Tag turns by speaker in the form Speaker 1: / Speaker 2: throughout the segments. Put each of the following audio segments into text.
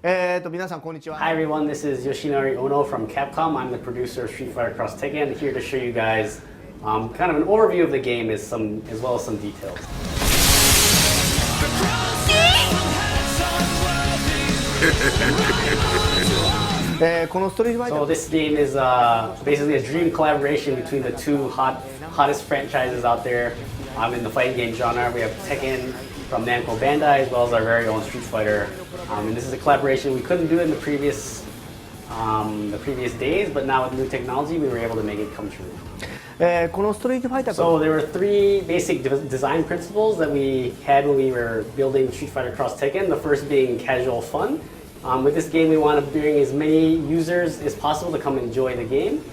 Speaker 1: 皆さんこんにちは。
Speaker 2: Hi everyone, this is Yoshinori Ono from Capcom. I'm the producer of Fighter X Tekken, here to show you guys kind of an overview of the game as well as some details.
Speaker 1: このストリートファイタ
Speaker 2: So
Speaker 1: ー
Speaker 2: this game is basically a dream collaboration between the two hottest franchises out there in the fighting game genre. We have Tekken from Namco Bandai as well as our very own Street Fighter. And this is a collaboration we couldn't do in the previous days, but now with new technology we were able to make it come true.
Speaker 1: このストリートファイター
Speaker 2: So there were three basic design principles that we had when we were building Street Fighter X Tekken. The first being casual fun. With this game, we want to bring as many users as possible to come enjoy the game.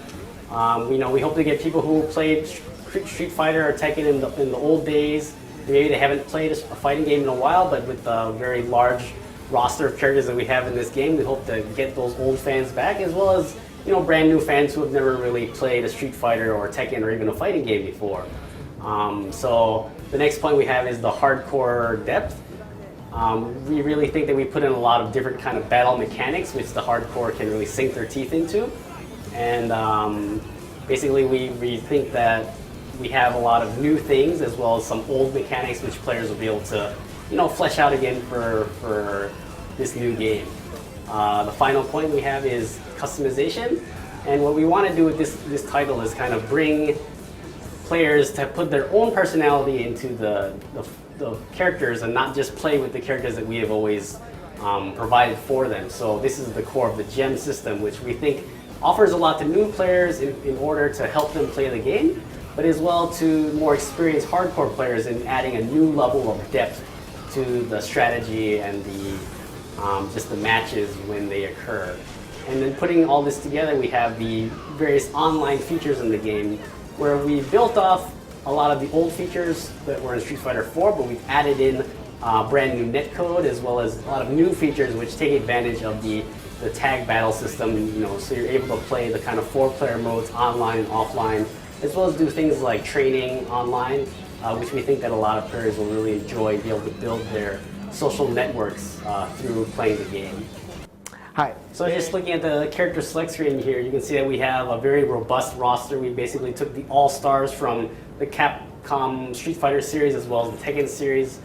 Speaker 2: We hope to get people who played Street Fighter or Tekken in the old days. Maybe they haven't played a fighting game in a while, but with the very large roster of characters that we have in this game, we hope to get those old fans back, as well as brand new fans who have never really played a Street Fighter or Tekken or even a fighting game before. So the next point we have is the hardcore depth. We really think that we put in a lot of different kind of battle mechanics, which the hardcore can really sink their teeth into. And basically we think that we have a lot of new things as well as some old mechanics which players will be able to flesh out again for this new game. The final point we have is customization. And what we want to do with this title is kind of bring players to put their own personality into the characters and not just play with the characters that we have always provided for them. So this is the core of the gem system, which we think offers a lot to new players in order to help them play the game, but as well to more experienced hardcore players in adding a new level of depth to the strategy and just the matches when they occur. And then putting all this together, we have the various online features in the game where we built off a lot of the old features that were in Street Fighter 4, but we've added in brand new netcode as well as a lot of new features which take advantage of the tag battle system, so you're able to play the kind of 4-player modes online and offline, as well as do things like training online, which we think that a lot of players will really enjoy, be able to build their social networks through playing the game.
Speaker 1: Hi.
Speaker 2: So just looking at the character select screen here, you can see that we have a very robust roster. We basically took the all-stars from the Capcom Street Fighter series as well as the Tekken series.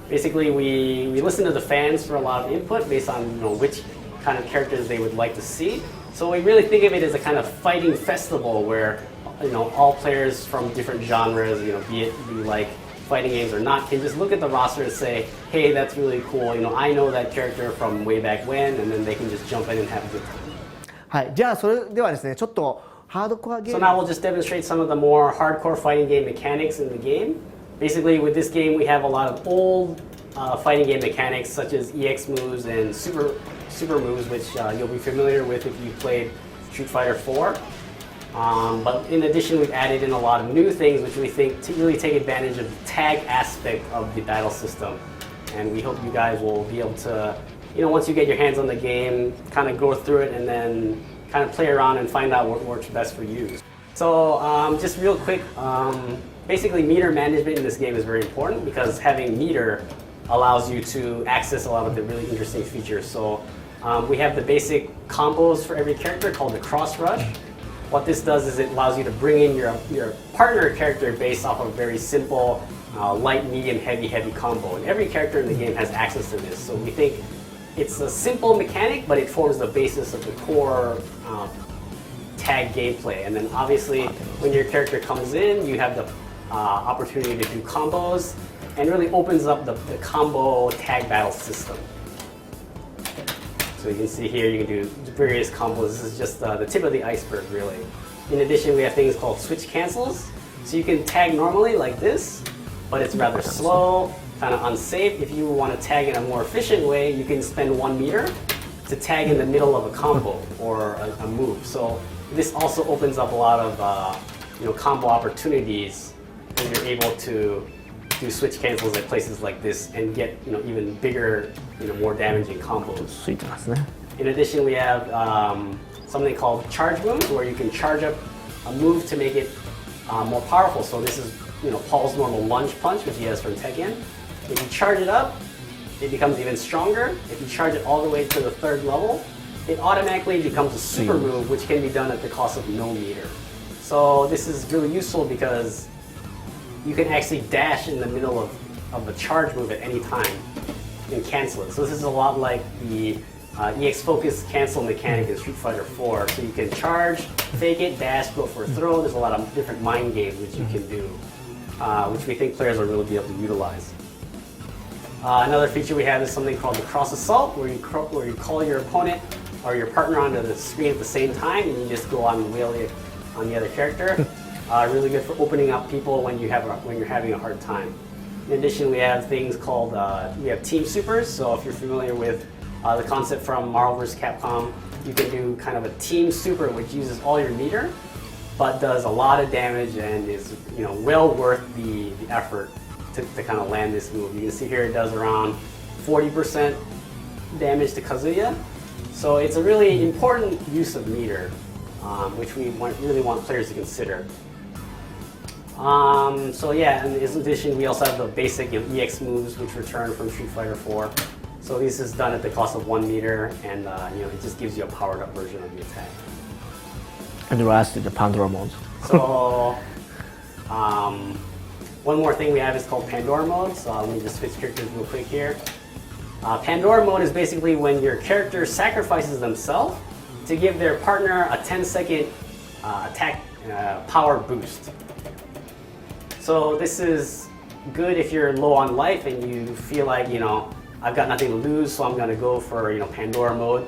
Speaker 2: Basically, we listened to the fans for a lot of input based on which kind of characters they would like to see. So we really think of it as a kind of fighting festival where all players from different genres, be it you like fighting games or not, can just look at the roster and say, hey, that's really cool, I know that character from way back when, and then they can just jump in and have a good time.
Speaker 1: はい、じゃあそれではですね、ちょっとハードコアゲー
Speaker 2: So
Speaker 1: ム
Speaker 2: now we'll just demonstrate some of the more hardcore fighting game mechanics in the game. Basically, with this game, we have a lot of old fighting game mechanics such as EX moves and super moves, which you'll be familiar with if you played Street Fighter 4. But in addition, we've added in a lot of new things which we think to really take advantage of the tag aspect of the battle system. And we hope you guys will be able to, once you get your hands on the game, kind of go through it and then kind of play around and find out what works best for you. So just real quick, basically meter management in this game is very important because having meter allows you to access a lot of the really interesting features. So we have the basic combos for every character called the cross rush. What this does is it allows you to bring in your partner character based off of a very simple light, medium, heavy combo. And every character in the game has access to this. So we think it's a simple mechanic, but it forms the basis of the core tag gameplay. And then obviously when your character comes in, you have the opportunity to do combos and really opens up the combo tag battle system. So you can see here, you can do various combos. This is just the tip of the iceberg, really. In addition, we have things called switch cancels. So you can tag normally like this, but it's rather slow, kind of unsafe. If you want to tag in a more efficient way, you can spend 1 meter to tag in the middle of a combo or a move. So this also opens up a lot of combo opportunities when you're able to do switch cancels at places like this and get even bigger, more damaging combos.
Speaker 1: ついてますね。
Speaker 2: In addition, we have something called charge moves, where you can charge up a move to make it more powerful. So this is Paul's normal lunge punch, which he has from Tekken. If you charge it up, it becomes even stronger. If you charge it all the way to the 3rd level, it automatically becomes a super move, which can be done at the cost of no meter. So this is really useful because you can actually dash in the middle of a charge move at any time and cancel it. So this is a lot like the EX focus cancel mechanic in Street Fighter 4. So you can charge, fake it, dash, go for a throw. There's a lot of different mind games which you can do, which we think players will really be able to utilize. Another feature we have is something called the cross assault, where you call your opponent or your partner onto the screen at the same time, and you just go on and wail it on the other character. Really good for opening up people when you're having a hard time. In addition, we have things called we have team supers. So if you're familiar with the concept from Marvel vs. Capcom, you can do kind of a team super which uses all your meter, but does a lot of damage and is well worth the effort to kind of land this move. You can see here it does around 40% damage to Kazuya. So it's a really important use of meter, which we really want players to consider. So yeah, in addition, we also have the basic EX moves which return from Street Fighter 4. So this is done at the cost of 1 meter, and it just gives you a powered up version of the attack.
Speaker 1: And the rest is the Pandora mode.
Speaker 2: So one more thing we have is called Pandora mode. So let me just switch characters real quick here. Pandora mode is basically when your character sacrifices themselves to give their partner a 10-second attack power boost. So this is good if you're low on life and you feel like, I've got nothing to lose, so I'm going to go for, Pandora mode.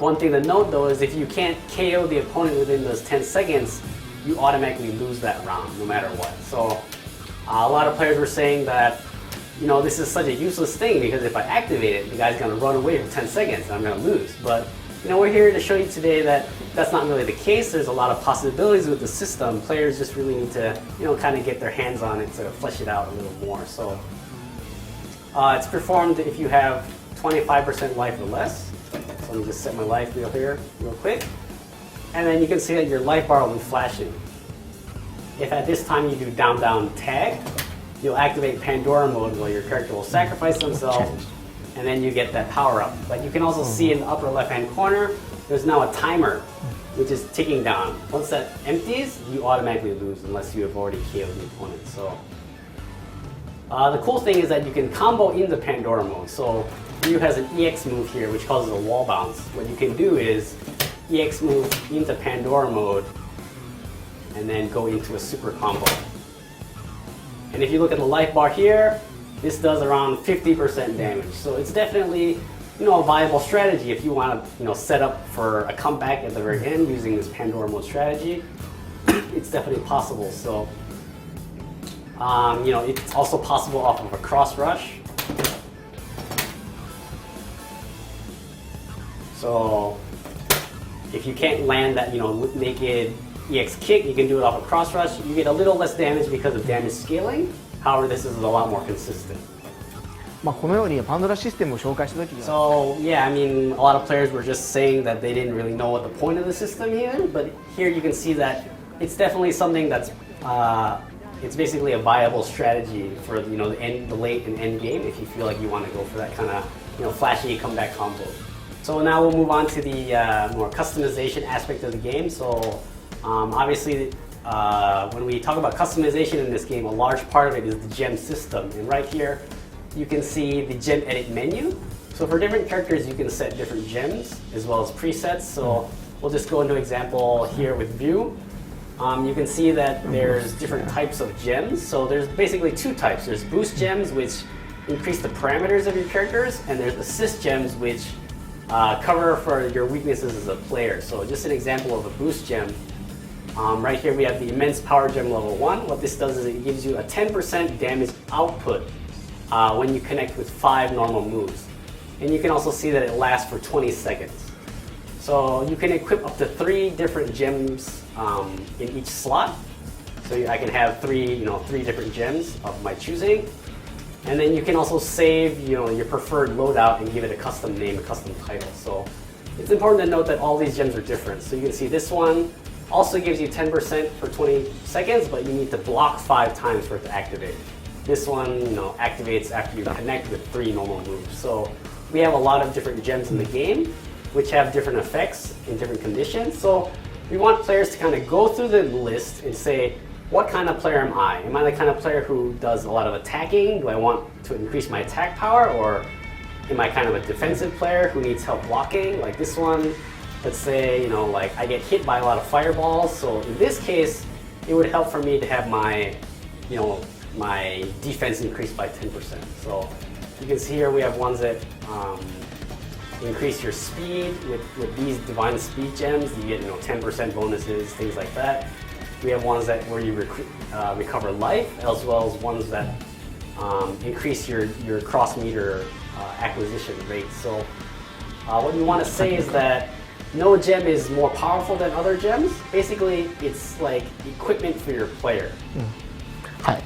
Speaker 2: One thing to note though is if you can't KO the opponent within those 10 seconds, you automatically lose that round no matter what. So a lot of players were saying that, this is such a useless thing because if I activate it, the guy's going to run away for 10 seconds and I'm going to lose. But we're here to show you today that that's not really the case. There's a lot of possibilities with the system. Players just really need to, kind of get their hands on it to flesh it out a little more. So it's performed if you have 25% life or less. So let me just set my life wheel here real quick. And then you can see that your life bar will be flashing. If at this time you do down down tag, you'll activate Pandora mode where your character will sacrifice themselves and then you get that power up. But you can also see in the upper left hand corner, there's now a timer which is ticking down. Once that empties, you automatically lose unless you have already KO'd the opponent. So the cool thing is that you can combo into Pandora mode. So Ryu has an EX move here which causes a wall bounce. What you can do is EX move into Pandora mode and then go into a super combo. And if you look at the life bar here, this does around 50% damage. So it's definitely, a viable strategy if you want to, set up for a comeback at the very end using this Pandora mode strategy. It's definitely possible. So, it's also possible off of a cross rush. So if you can't land that, naked EX kick, you can do it off a cross rush. You get a little less damage because of damage scaling. However, this is a lot more consistent.
Speaker 1: このようにパンドラシステムを紹介した時には
Speaker 2: So yeah, I mean, a lot of players were just saying that they didn't really know what the point of the system here, but here you can see that it's definitely something that's it's basically a viable strategy for the late and end game if you feel like you want to go for that kind of flashy comeback combo. So now we'll move on to the more customization aspect of the game. So obviously, when we talk about customization in this game, a large part of it is the gem system. And right here, you can see the gem edit menu. So for different characters, you can set different gems as well as presets. So we'll just go into example here with View. You can see that there's different types of gems. So there's basically two types. There's boost gems, which increase the parameters of your characters, and there's assist gems, which cover for your weaknesses as a player. So just an example of a boost gem. Right here we have the immense power gem level 1. What this does is it gives you a 10% damage output when you connect with 5 normal moves. And you can also see that it lasts for 20 seconds. So you can equip up to 3 different gems in each slot. So I can have 3 different gems of my choosing. And then you can also save your preferred loadout and give it a custom name, a custom title. So it's important to note that all these gems are different. So you can see this one also gives you 10% for 20 seconds, but you need to block 5 times for it to activate. This one, activates after you connect with 3 normal moves. So we have a lot of different gems in the game, which have different effects in different conditions. So we want players to kind of go through the list and say, what kind of player am I? Am I the kind of player who does a lot of attacking? Do I want to increase my attack power? Or am I kind of a defensive player who needs help blocking? Like this one, let's say, like I get hit by a lot of fireballs. So in this case, it would help for me to have my, my defense increased by 10%. So you can see here we have ones that increase your speed with these divine speed gems. You get 10% bonuses, things like that. We have ones that where you recover life, as well as ones that increase your cross meter acquisition rate. So what you want to say is that no gem is more powerful than other gems. Basically, it's like equipment for your player.
Speaker 1: はい。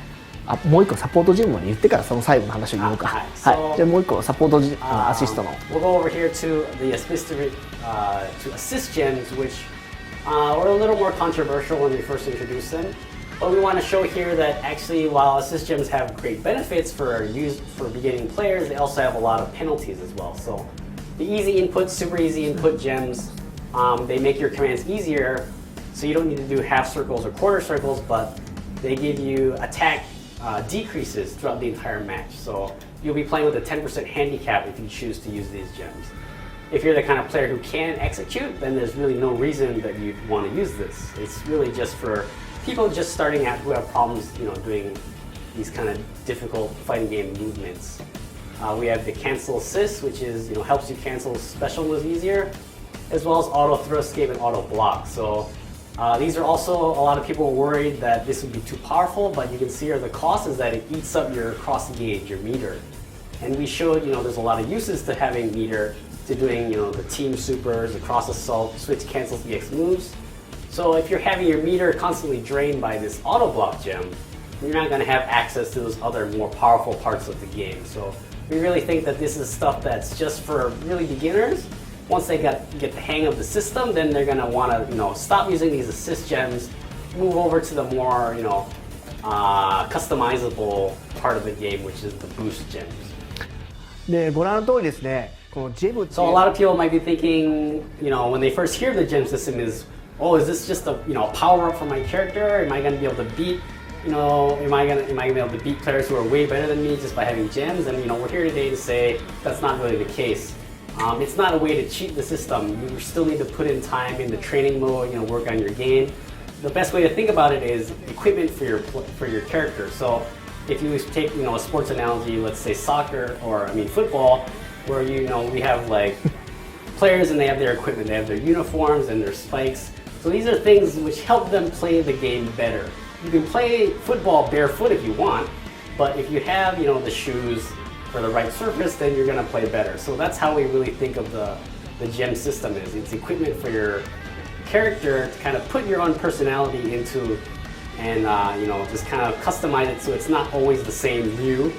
Speaker 1: もう一個サポートジムまで言ってからその最後の話を言おうか。はい。じゃあもう一個サポートアシストの。
Speaker 2: We'll go over here to the to assist gems, which were a little more controversial when we first introduced them. But we want to show here that actually, while assist gems have great benefits for beginning players, they also have a lot of penalties as well. So the easy input, super easy input gems, they make your commands easier. So you don't need to do half circles or quarter circles, but they give you attack decreases throughout the entire match. So you'll be playing with a 10% handicap if you choose to use these gems. If you're the kind of player who can execute, then there's really no reason that you'd want to use this. It's really just for people just starting out who have problems, doing these kind of difficult fighting game movements. We have the cancel assist, which is, helps you cancel special moves easier, as well as auto throw escape and auto block. So these are also, a lot of people are worried that this would be too powerful, but you can see here the cost is that it eats up your cross gauge, your meter. And we showed, there's a lot of uses to having meter, to doing, the team supers, the cross assault, switch cancels EX moves. So if you're having your meter constantly drained by this auto block gem, you're not going to have access to those other more powerful parts of the game. So we really think that this is stuff that's just for really beginners. Once they get the hang of the system, then they're going to want to, stop using these assist gems, move over to the more, customizable part of the game, which is the boost gems.
Speaker 1: でご覧の通りですね、このジェムっていう
Speaker 2: So a lot of people might be thinking, when they first hear the gem system is, oh, is this just a power up for my character? Am I going to be able to beat, am I going to be able to beat players who are way better than me just by having gems? And we're here today to say that's not really the case. It's not a way to cheat the system. You still need to put in time in the training mode, work on your game. The best way to think about it is equipment for your character. So if you take a sports analogy, let's say soccer or football, where we have like players and they have their equipment, they have their uniforms and their spikes. So these are things which help them play the game better. You can play football barefoot if you want, but if you have the shoes for the right surface, then you're going to play better. So that's how we really think of the gem system is. It's equipment for your character to kind of put your own personality into and just kind of customize it so it's not always the same Ryu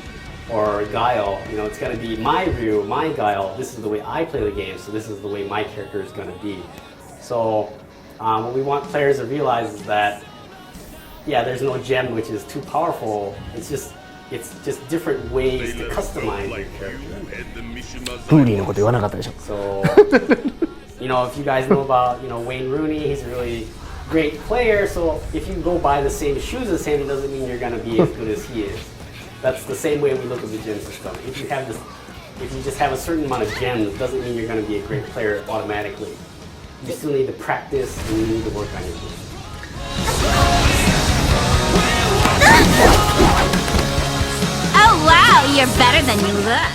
Speaker 2: or Guile. It's going to be my Ryu, my Guile. This is the way I play the game, so this is the way my character is going to be. So what we want players to realize is that, yeah, there's no gem which is too powerful. It's just different ways to customize your character.
Speaker 1: プーリーのこと言わなかったでしょ。
Speaker 2: So, if you guys know about, Wayne Rooney, he's a really great player. So if you go buy the same shoes as him, it doesn't mean you're going to be as good as he is. That's the same way we look at the gem system. If you just have a certain amount of gems, it doesn't mean you're going to be a great player automatically. You still need to practice and you need to work on your game.
Speaker 3: Oh wow, you're better than you look.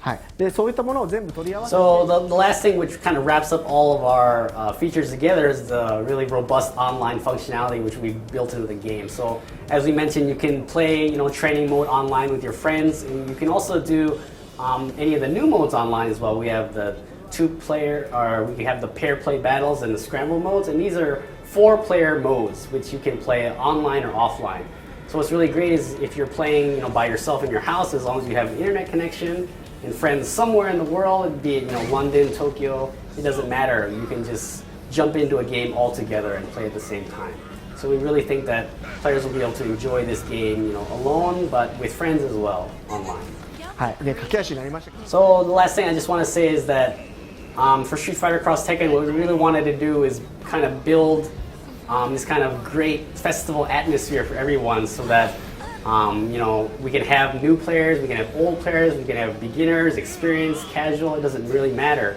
Speaker 1: はい。でそういったものを全部取り合わせて。
Speaker 2: So the last thing which kind of wraps up all of our features together is the really robust online functionality which we've built into the game. So as we mentioned, you can play training mode online with your friends, and you can also do any of the new modes online as well. We have the we have the pair play battles and the scramble modes, and these are 4-player modes which you can play online or offline. So what's really great is if you're playing by yourself in your house, as long as you have an internet connection and friends somewhere in the world, be it London, Tokyo, it doesn't matter. You can just jump into a game all together and play at the same time. So we really think that players will be able to enjoy this game, alone, but with friends as well online.
Speaker 1: はい、で駆け足になりましたけど
Speaker 2: So the last thing I just want to say is that for Street Fighter X Tekken, what we really wanted to do is kind of build this kind of great festival atmosphere for everyone, so that we can have new players, we can have old players, we can have beginners, experienced, casual. It doesn't really matter.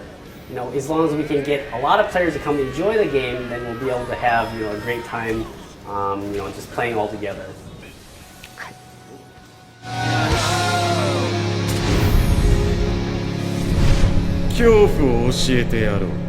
Speaker 2: As long as we can get a lot of players to come enjoy the game, then we'll be able to have a great time, just playing all together.
Speaker 4: 恐怖を教えてやろう。